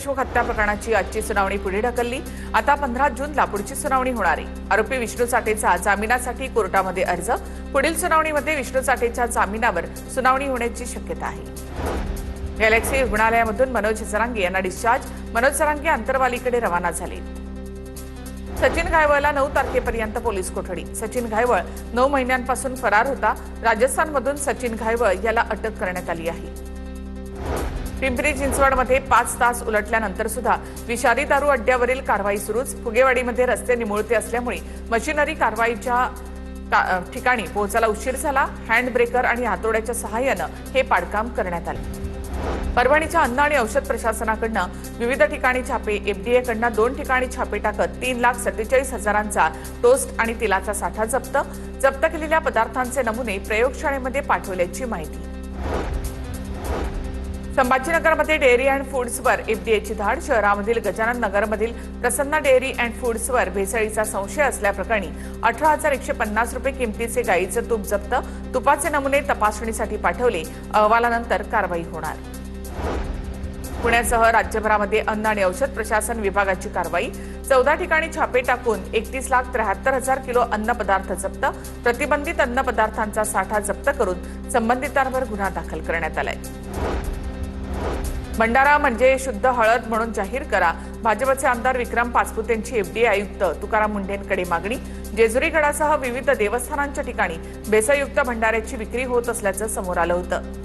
देशमुख हत्या प्रकरणाची आजची सुनावणी पुढे ढकलली। आता 15 जूनला पुढची सुनावणी होणार आहे। आरोपी विष्णू चाटेचा जामिनासाठी कोर्टामध्ये अर्ज। पुढील सुनावणीमध्ये विष्णू चाटेच्या जामिनावर सुनावणी होण्याची शक्यता आहे। गॅलेक्सी रुग्णालयामधून मनोज सरांगे यांना डिस्चार्ज। मनोज सरांगे अंतरवालीकडे रवाना झाले। सचिन घायवळला 9 तारखेपर्यंत पोलीस कोठडी। सचिन घायवळ 9 महिन्यांपासून फरार होता। राजस्थानमधून सचिन घायवळ याला अटक करण्यात आली आहे। पिंपरी चिंचवडमध्ये 5 तास उलटल्यानंतर सुद्धा विषारी दारू अड्ड्यावरील कारवाई सुरूच। फुगेवाडीमध्ये रस्ते निमुळते असल्यामुळे मशिनरी कारवाईच्या ठिकाणी पोहोचायला उशीर झाला। हँड ब्रेकर आणि हातोड्याच्या सहाय्यानं हे पाडकाम करण्यात आले। परभणीच्या अन्न आणि औषध प्रशासनाकडनं विविध ठिकाणी छापे। एफडीए कडनं 2 ठिकाणी छापे टाकत 3,47,000चा टोस्ट आणि तेलाचा साठा जप्त। जप्त केलेल्या पदार्थांचे नमुने प्रयोगशाळेमध्ये पाठवल्याची माहिती। संभाजीनगरमध्ये डेअरी अँड फूड्सवर एफडीएची धाड। शहरामधील गजानन नगरमधील प्रसन्न डेअरी अँड फूड्सवर भेसळीचा संशय असल्याप्रकरणी 18,150 रुपये किमतीचे गाईचं तूप जप्त। तुपाचे नमुने तपासणीसाठी पाठवले। अहवालानंतर कारवाई होणार। पुण्यासह राज्यभरामध्ये अन्न आणि औषध प्रशासन विभागाची कारवाई। 14 ठिकाणी छापे टाकून 31,73,000 किलो अन्न पदार्थ जप्त। प्रतिबंधित अन्न पदार्थांचा साठा जप्त करून संबंधितांवर गुन्हा दाखल करण्यात आलाय। भंडारा म्हणजे शुद्ध हळद म्हणून जाहीर करा। भाजपचे आमदार विक्रम पाचपुतेंची एफडीए आयुक्त तुकाराम मुंढेंकडे मागणी। जेजुरीगडासह विविध देवस्थानांच्या ठिकाणी भेसळयुक्त भंडाऱ्याची विक्री होत असल्याचं समोर आलं होतं।